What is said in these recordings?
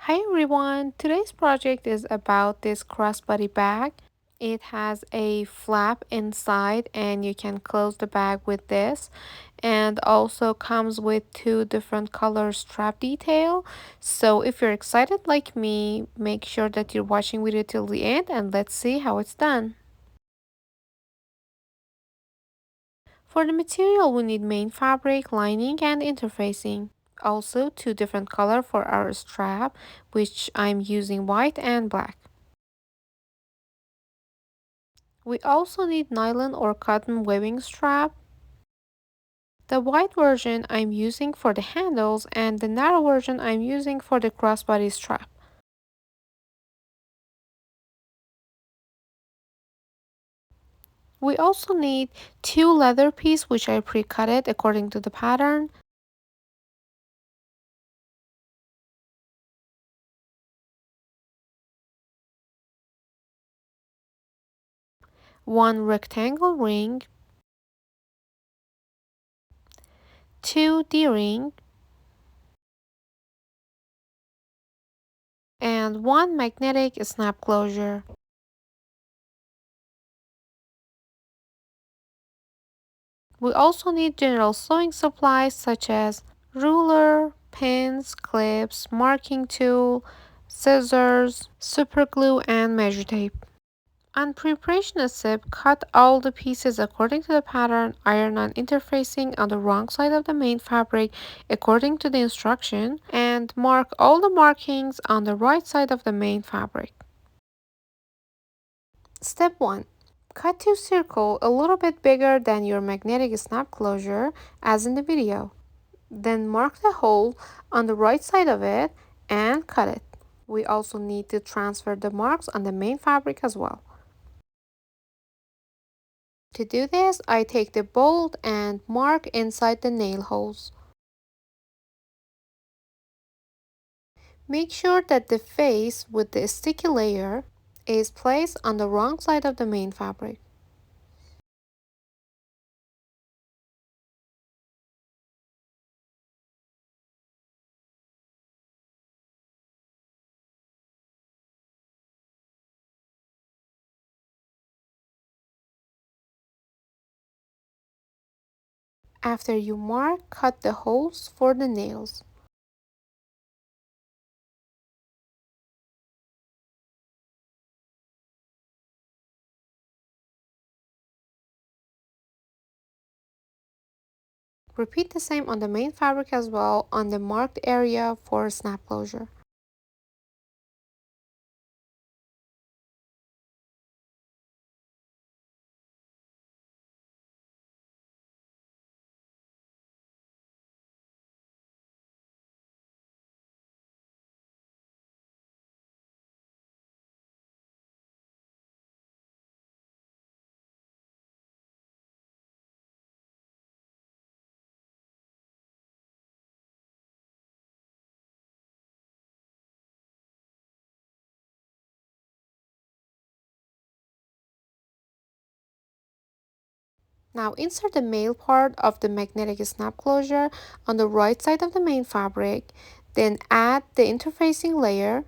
Hi everyone, today's project is about this crossbody bag. It has a flap inside and you can close the bag with this, and also comes with two different color strap detail. So if you're excited like me, make sure that you're watching video till the end and let's see how it's done. For the material we need main fabric, lining and interfacing. Also two different color for our strap, which I'm using white and black. We also need nylon or cotton webbing strap. The wide version I'm using for the handles and the narrow version I'm using for the crossbody strap. We also need two leather pieces which I pre-cutted according to the pattern, one rectangle ring, two D-ring, and one magnetic snap closure. We also need general sewing supplies such as ruler, pins, clips, marking tool, scissors, super glue, and measure tape. On preparation step, cut all the pieces according to the pattern, iron on interfacing on the wrong side of the main fabric according to the instruction, and mark all the markings on the right side of the main fabric. Step 1. Cut two circle a little bit bigger than your magnetic snap closure as in the video. Then mark the hole on the right side of it and cut it. We also need to transfer the marks on the main fabric as well. To do this, I take the bolt and mark inside the nail holes. Make sure that the face with the sticky layer is placed on the wrong side of the main fabric. After you mark, cut the holes for the nails. Repeat the same on the main fabric as well on the marked area for snap closure. Now insert the male part of the magnetic snap closure on the right side of the main fabric, then add the interfacing layer.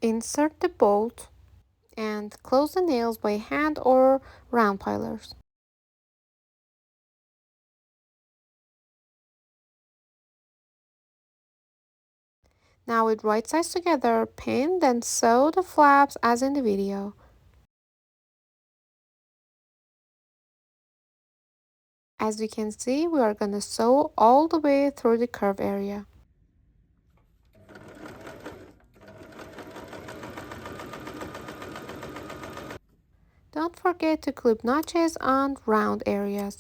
Insert the bolt and close the nails by hand or round pilers. Now with right sides together, pin, then sew the flaps as in the video. As you can see, we are going to sew all the way through the curve area. Don't forget to clip notches on round areas.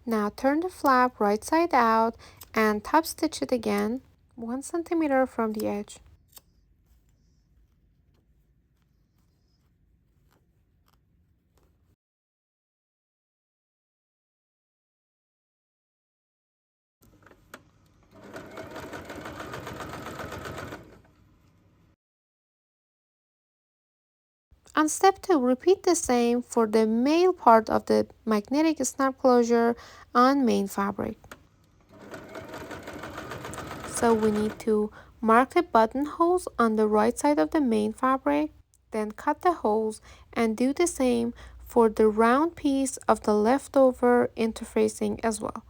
Now turn the flap right side out and top stitch it again 1 centimeter from the edge. On step 2, repeat the same for the male part of the magnetic snap closure on main fabric. So we need to mark the buttonholes on the right side of the main fabric, then cut the holes and do the same for the round piece of the leftover interfacing as well.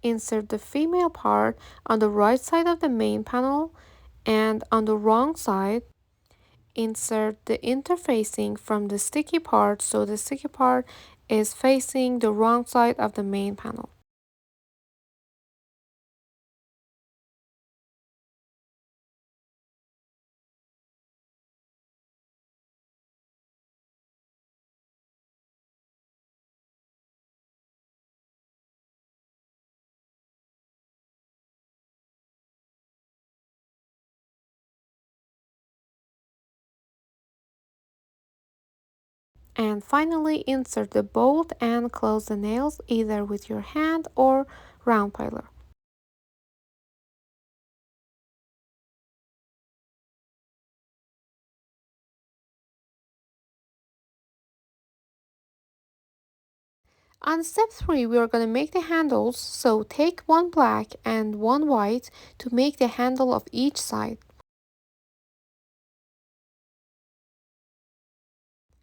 Insert the female part on the right side of the main panel, and on the wrong side, insert the interfacing from the sticky part so the sticky part is facing the wrong side of the main panel. And finally, insert the bolt and close the nails either with your hand or round piler. On step 3, we are going to make the handles, so take one black and one white to make the handle of each side.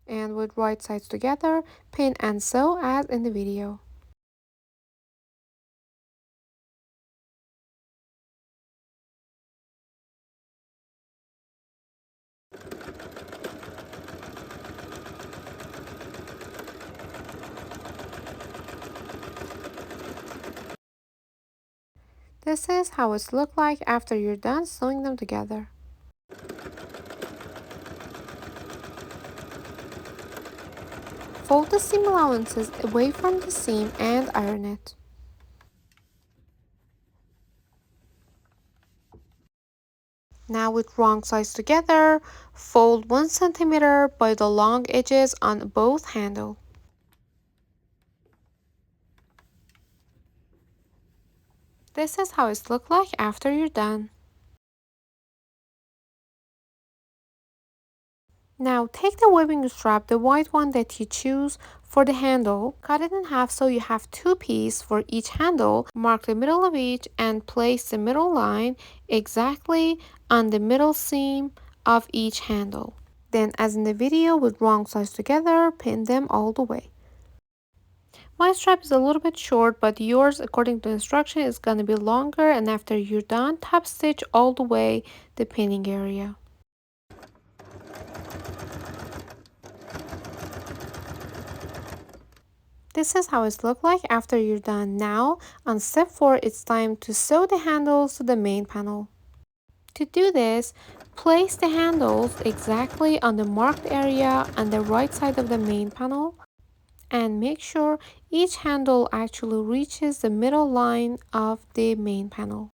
And with right sides together, pin and sew as in the video. This is how it's look like after you're done sewing them together. Fold the seam allowances away from the seam and iron it. Now with wrong sides together, fold 1 centimeter by the long edges on both handle. This is how it's look like after you're done. Now take the webbing strap, the white one that you choose for the handle, cut it in half so you have 2 pieces for each handle, mark the middle of each and place the middle line exactly on the middle seam of each handle. Then as in the video with wrong sides together, pin them all the way. My strap is a little bit short, but yours according to instruction is going to be longer, and after you're done, top stitch all the way the pinning area. This is how it looks like after you're done. Now, on step 4, it's time to sew the handles to the main panel. To do this, place the handles exactly on the marked area on the right side of the main panel and make sure each handle actually reaches the middle line of the main panel.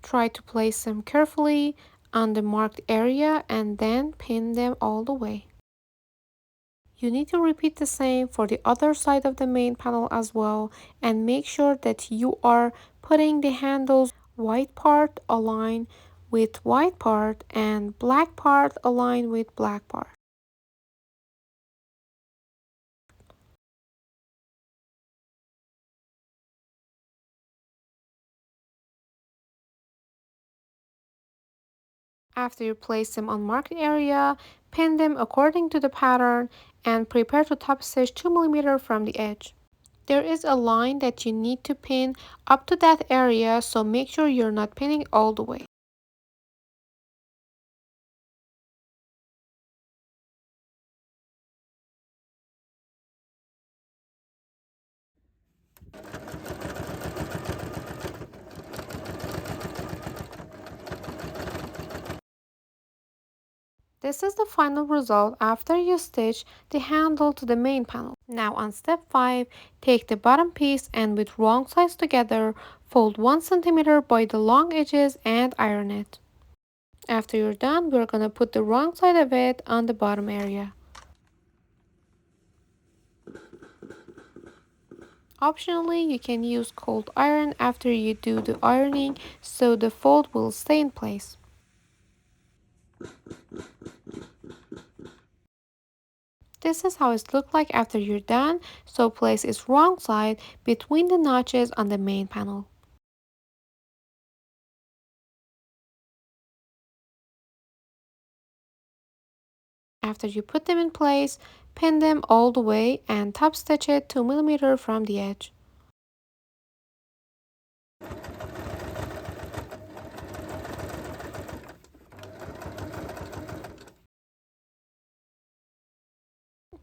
Try to place them carefully on the marked area and then pin them all the way. You need to repeat the same for the other side of the main panel as well, and make sure that you are putting the handles white part aligned with white part and black part aligned with black part. After you place them on marked area, pin them according to the pattern and prepare to top stitch 2 mm from the edge. There is a line that you need to pin up to that area, so make sure you're not pinning all the way. This is the final result after you stitch the handle to the main panel. Now on step 5, take the bottom piece and with wrong sides together, fold 1 cm by the long edges and iron it. After you're done, we're gonna put the wrong side of it on the bottom area. Optionally, you can use cold iron after you do the ironing so the fold will stay in place. This is how it looks like after you're done, so place its wrong side between the notches on the main panel. After you put them in place, pin them all the way and top stitch it 2 mm from the edge.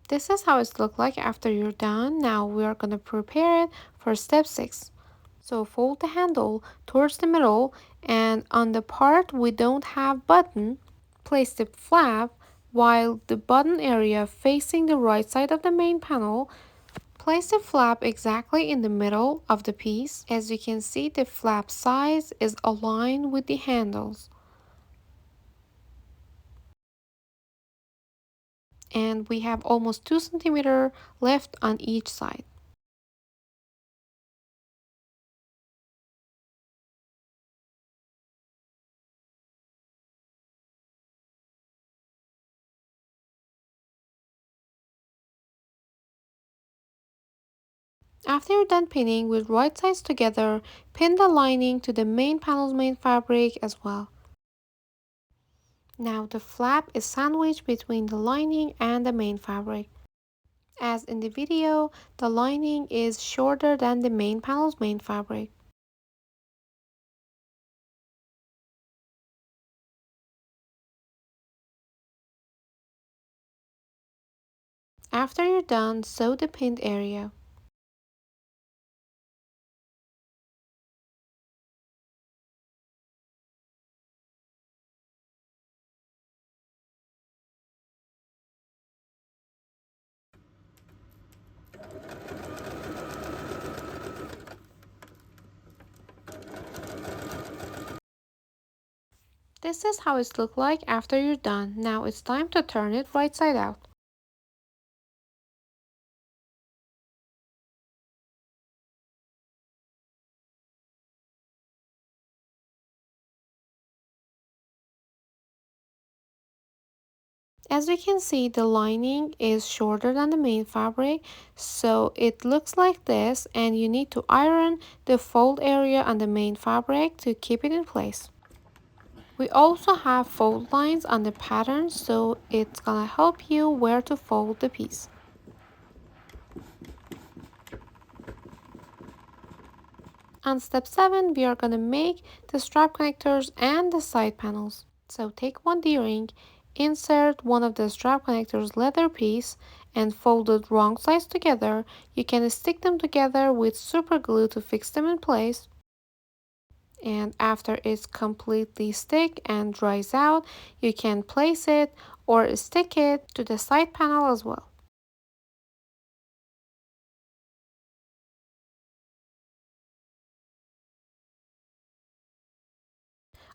This is how it looks like after you're done. Now we are going to prepare it for step 6. So fold the handle towards the middle and on the part we don't have button, place the flap while the button area facing the right side of the main panel. Place the flap exactly in the middle of the piece. As you can see, the flap size is aligned with the handles. And we have almost 2 cm left on each side. After you're done pinning with right sides together, pin the lining to the main panel's main fabric as well. Now the flap is sandwiched between the lining and the main fabric. As in the video, the lining is shorter than the main panel's main fabric. After you're done, sew the pinned area. This is how it looks like after you're done. Now it's time to turn it right side out. As we can see, the lining is shorter than the main fabric, so it looks like this, and you need to iron the fold area on the main fabric to keep it in place. We also have fold lines on the pattern, so it's gonna help you where to fold the piece. On step 7, we are gonna make the strap connectors and the side panels. So take one D-ring, insert one of the strap connectors leather piece and fold it wrong sides together. You can stick them together with super glue to fix them in place. And after it's completely stick and dries out, you can place it or stick it to the side panel as well.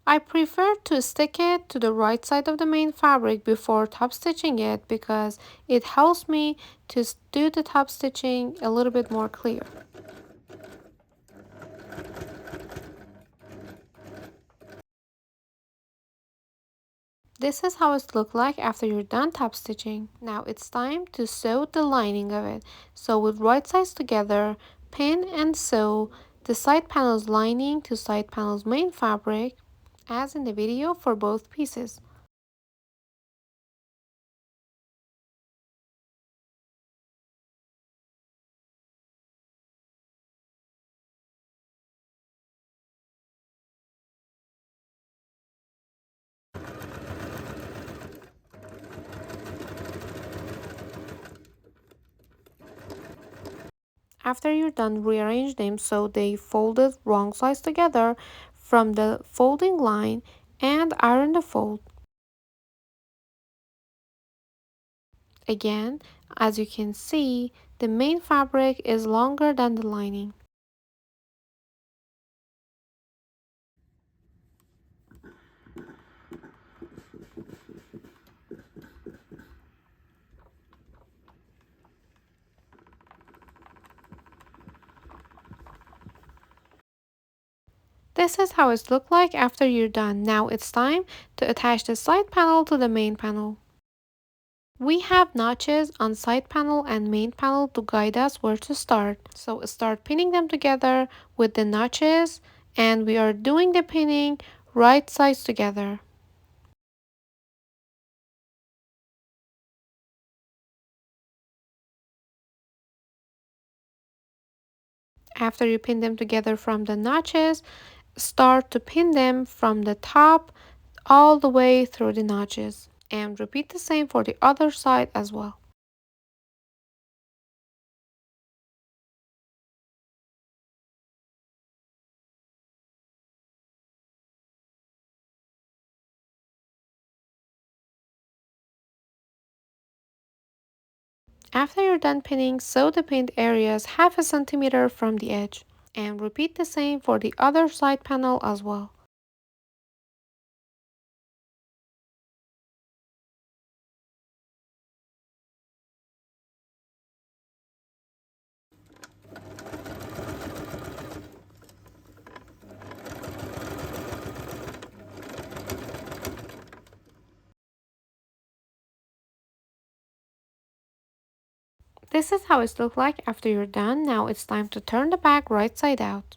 I prefer to stick it to the right side of the main fabric before top stitching it because it helps me to do the top stitching a little bit more clear. This is how it looks like after you're done top stitching. Now it's time to sew the lining of it. So with right sides together, pin and sew the side panel's lining to side panel's main fabric, as in the video for both pieces. After you're done, rearrange them so they folded wrong sides together from the folding line and iron the fold. Again, as you can see, the main fabric is longer than the lining. This is how it looks like after you're done. Now it's time to attach the side panel to the main panel. We have notches on side panel and main panel to guide us where to start. So start pinning them together with the notches, and we are doing the pinning right sides together. After you pin them together from the notches, start to pin them from the top all the way through the notches. And repeat the same for the other side as well. After you're done pinning, sew the pinned areas half a centimeter from the edge. And repeat the same for the other side panel as well. This is how it looks like after you're done. Now it's time to turn the bag right side out.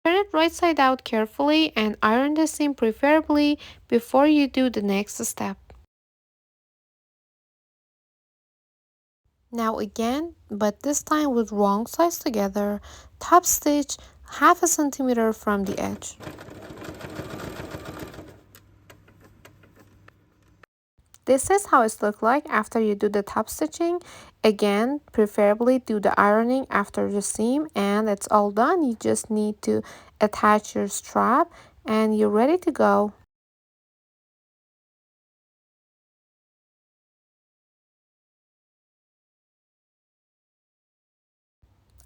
Turn it right side out carefully and iron the seam preferably before you do the next step. Now again, but this time with wrong sides together, top stitch half a centimeter from the edge. This is how it looks like after you do the top stitching. Again, preferably do the ironing after the seam, and it's all done. You just need to attach your strap and you're ready to go.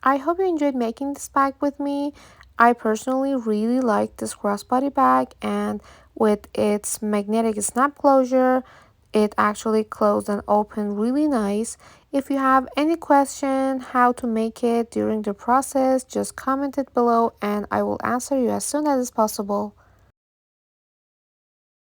I hope you enjoyed making this bag with me. I personally really like this crossbody bag, and with its magnetic snap closure, it actually closed and opened really nice. If you have any question how to make it during the process, just comment it below and I will answer you as soon as possible.